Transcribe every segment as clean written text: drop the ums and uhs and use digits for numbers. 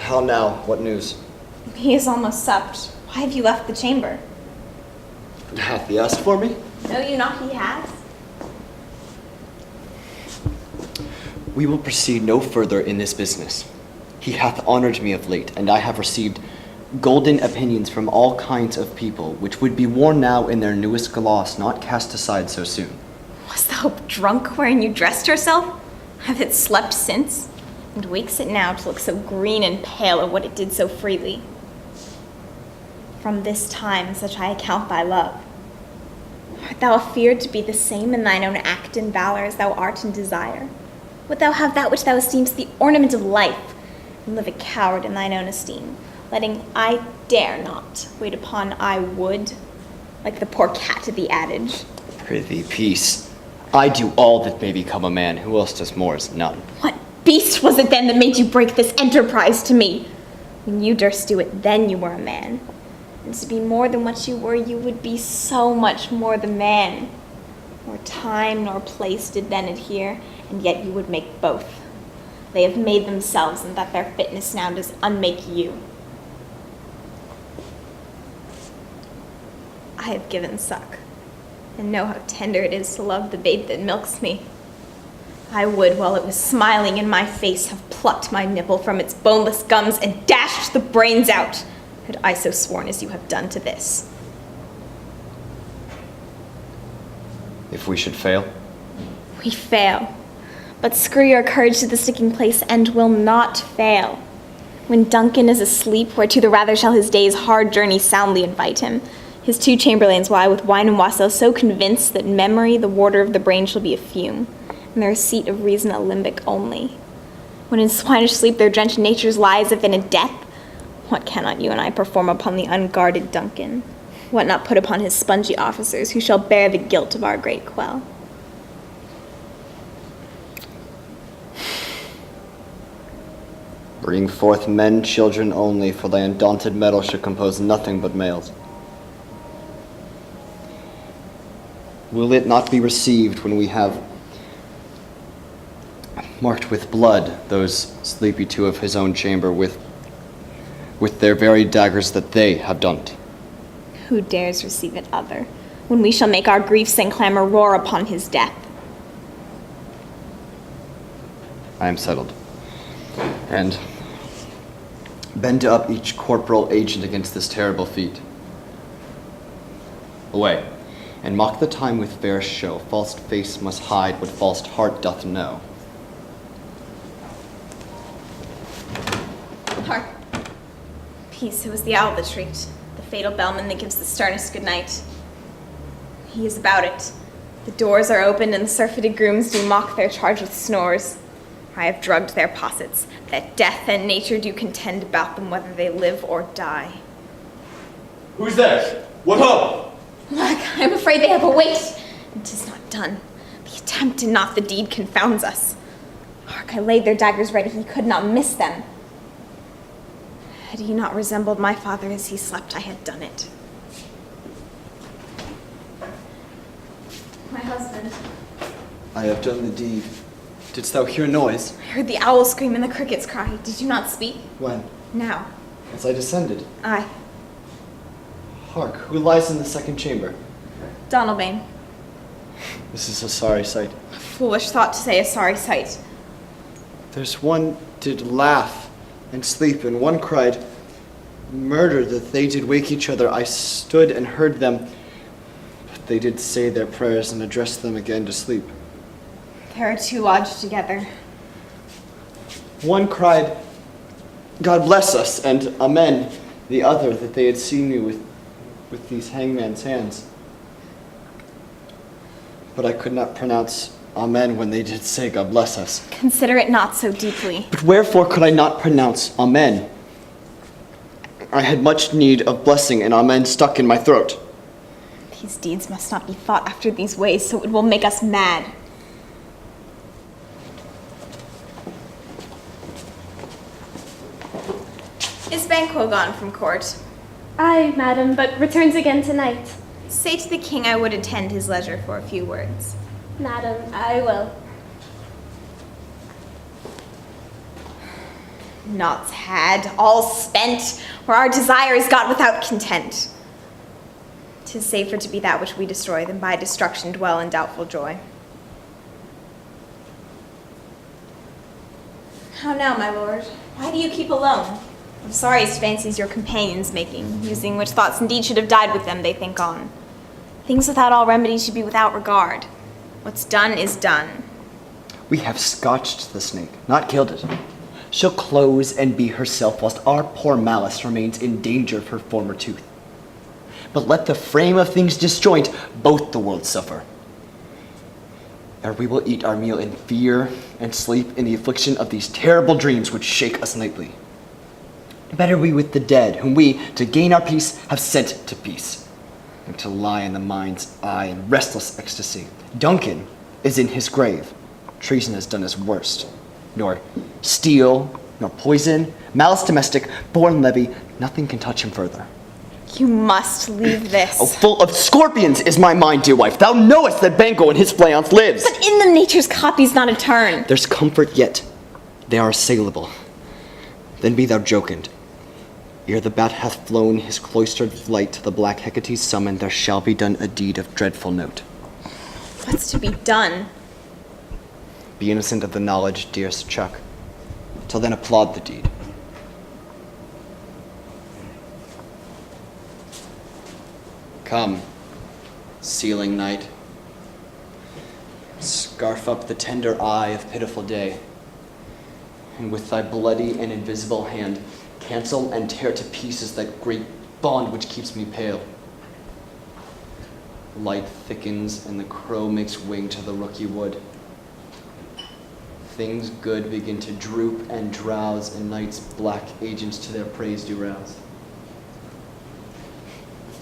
How now? What news? He is almost supped. Why have you left the chamber? Hath he asked for me? Know you not he has? We will proceed no further in this business. He hath honored me of late, and I have received golden opinions from all kinds of people, which would be worn now in their newest gloss, not cast aside so soon. Was thou drunk wherein you dressed yourself? Hath it slept since? And wakes it now to look so green and pale of what it did so freely? From this time such I account thy love. Art thou afeared to be the same in thine own act and valor as thou art in desire? Wilt thou have that which thou esteem'st the ornament of life, and live a coward in thine own esteem, letting I dare not wait upon I would, like the poor cat of the adage? Prithee, peace. I do all that may become a man. Who else does more is none. What beast was it then that made you break this enterprise to me? When you durst do it, then you were a man. And to be more than what you were, you would be so much more the man. Nor time nor place did then adhere, and yet you would make both. They have made themselves, and that their fitness now does unmake you. I have given suck, and know how tender it is to love the babe that milks me. I would, while it was smiling in my face, have plucked my nipple from its boneless gums and dashed the brains out, had I so sworn as you have done to this. If we should fail? We fail. But screw your courage to the sticking place, and will not fail. When Duncan is asleep, whereto the rather shall his day's hard journey soundly invite him, his 2 chamberlains lie with wine and wassail so convinced that memory, the warder of the brain, shall be a fume, and their seat of reason a limbic only. When in swinish sleep their drenched natures lie as if in a death, what cannot you and I perform upon the unguarded Duncan? What not put upon his spongy officers, who shall bear the guilt of our great quell? Bring forth men, children only, for thy undaunted mettle should compose nothing but males. Will it not be received when we have marked with blood those sleepy 2 of his own chamber with their very daggers that they have done it? Who dares receive it other, when we shall make our griefs and clamor roar upon his death? I am settled. And bend up each corporal agent against this terrible feat. Away, and mock the time with fair show. False face must hide what false heart doth know. Hark. Peace, it was the owl that shrieked, the fatal bellman that gives the sternest good night. He is about it. The doors are opened, and the surfeited grooms do mock their charge with snores. I have drugged their possets, that death and nature do contend about them whether they live or die. Who's there? What ho? Look, I am afraid they have awaked, and 'tis not done. The attempt and not the deed confounds us. Hark, I laid their daggers ready, he could not miss them. Had he not resembled my father as he slept, I had done it. My husband. I have done the deed. Didst thou hear noise? I heard the owl scream and the crickets cry. Did you not speak? When? Now. As I descended. Aye. Hark, who lies in the second chamber? Donalbain. This is a sorry sight. A foolish thought to say a sorry sight. There's one did laugh and sleep, and one cried, murder, that they did wake each other. I stood and heard them, but they did say their prayers and address them again to sleep. There are 2 lodged together. One cried, God bless us, and amen. The other, that they had seen me with these hangman's hands. But I could not pronounce amen when they did say God bless us. Consider it not so deeply. But wherefore could I not pronounce amen? I had much need of blessing, and amen stuck in my throat. These deeds must not be thought after these ways, so it will make us mad. Is Banquo gone from court? Aye, madam, but returns again tonight. Say to the king I would attend his leisure for a few words. Madam, I will. Nought's had, all spent, where our desire is got without content. 'Tis safer to be that which we destroy than by destruction dwell in doubtful joy. How now, my lord? Why do you keep alone? I'm sorriest fancies your companions making, using which thoughts indeed should have died with them they think on. Things without all remedy should be without regard. What's done is done. We have scotched the snake, not killed it. She'll close and be herself, whilst our poor malice remains in danger of her former tooth. But let the frame of things disjoint, both the worlds suffer. Or we will eat our meal in fear and sleep in the affliction of these terrible dreams which shake us nightly. Better we with the dead, whom we, to gain our peace, have sent to peace, than to lie in the mind's eye in restless ecstasy. Duncan is in his grave. Treason has done his worst. Nor steel, nor poison, malice domestic, born levy, nothing can touch him further. You must leave this. Oh, full of scorpions is my mind, dear wife. Thou knowest that Banquo in his flayance lives. But in them nature's copy's not a turn. There's comfort yet. They are assailable. Then be thou jocund. Ere the bat hath flown his cloistered flight to the black Hecate's summon, there shall be done a deed of dreadful note. What's to be done? Be innocent of the knowledge, dearest Chuck. Till then applaud the deed. Come, sealing night. Scarf up the tender eye of pitiful day, and with thy bloody and invisible hand, cancel and tear to pieces that great bond which keeps me pale. Light thickens and the crow makes wing to the rooky wood. Things good begin to droop and drowse, and night's black agents to their praise do rouse.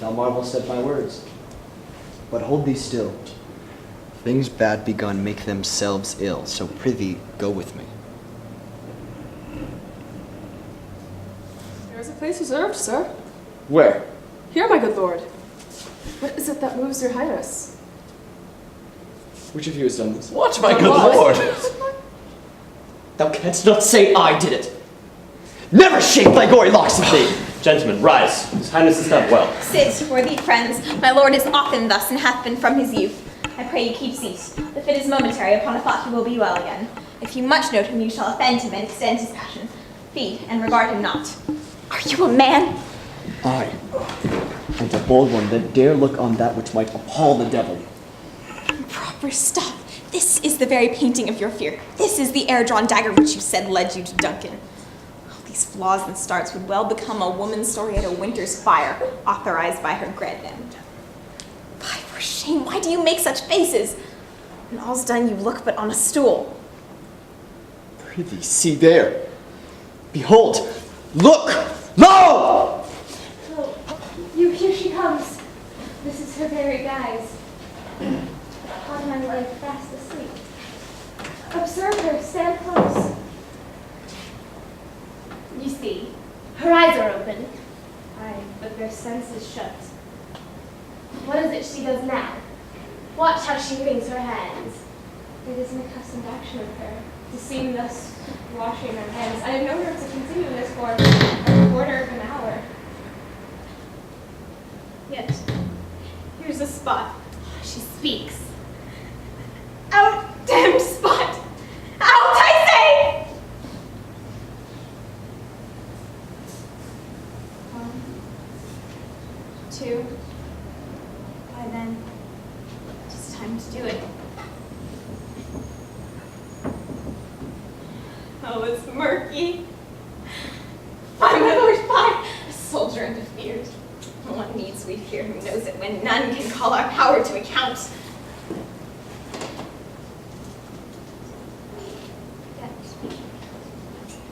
Thou marvelst at my words, but hold thee still. Things bad begun make themselves ill, so prithee go with me. There is a place reserved, sir. Where? Here, my good lord. What is it that moves your highness? Which of you has done this? What, my good lord? Thou canst not say I did it. Never shake thy gory locks at thee. Gentlemen, rise. His Highness is not well. Sit, worthy friends. My lord is often thus, and hath been from his youth. I pray you keep seat. The fit is momentary. Upon a thought he will be well again. If you much note him, you shall offend him and extend his passion. Feed and regard him not. Are you a man? I, and a bold one that dare look on that which might appall the devil. Proper stuff. This is the very painting of your fear. This is the air-drawn dagger which you said led you to Duncan. All these flaws and starts would well become a woman's story at a winter's fire, authorized by her grandam. By for shame, why do you make such faces? When all's done, you look but on a stool. Prithee, see there. Behold, look, lo! Oh, here she comes. This is her very guise. On my leg, fast asleep. Observe her, stand close. You see, her eyes are open. Aye, but their senses shut. What is it she does now? Watch how she wrings her hands. It is an accustomed action of her, to seem thus washing her hands. I have known her to continue this for a quarter of an hour. Yet, here's a spot. She speaks. Out, damned spot! Out, I say! 1, 2. Why then, it's time to do it. Oh, it's murky. By my lord, by a soldier and defeated. One needs we fear who knows it when none can call our power to account.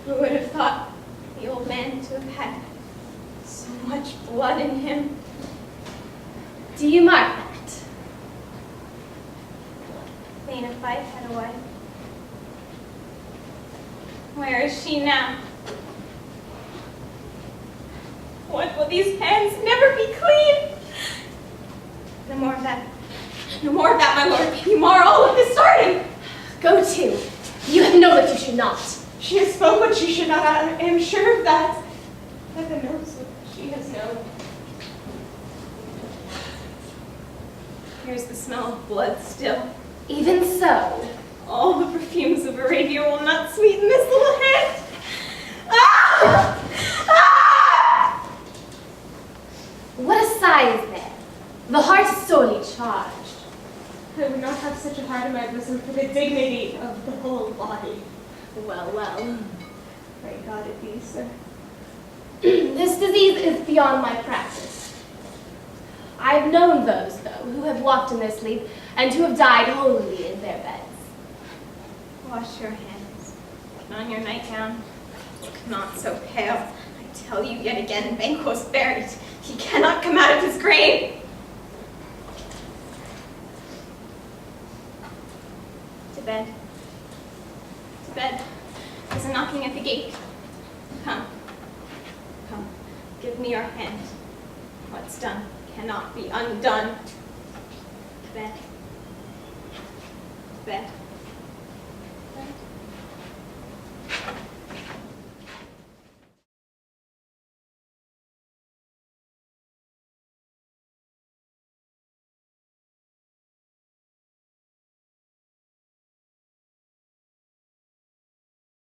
Who would have thought the old man to have had so much blood in him? Do you mark that? Fain of fight had a wife. Where is she now? What will these hands never be clean? No more of that. No more of that, my lord. You mar all of this starting. Go to. You have known that you should not. She has spoken what she should not. I am sure of that. Heaven knows what she has known. Here's the smell of blood still. Even so, All the perfumes of Arabia will not sweeten this little hand. Ah! Ah! what a sigh is there? The heart is sorely charged. I would not have such a heart in my bosom for the dignity of the whole body. Well, well. Pray God it be, sir. This disease is beyond my practice. I've known those, though, who have walked in their sleep and who have died holily in their beds. Wash your hands. Put on your nightgown. Look not so pale. I tell you yet again, Banquo's buried. He cannot come out of his grave. To bed. To bed. There's a knocking at the gate. Come. Come. Give me your hand. What's done cannot be undone. To bed. To bed.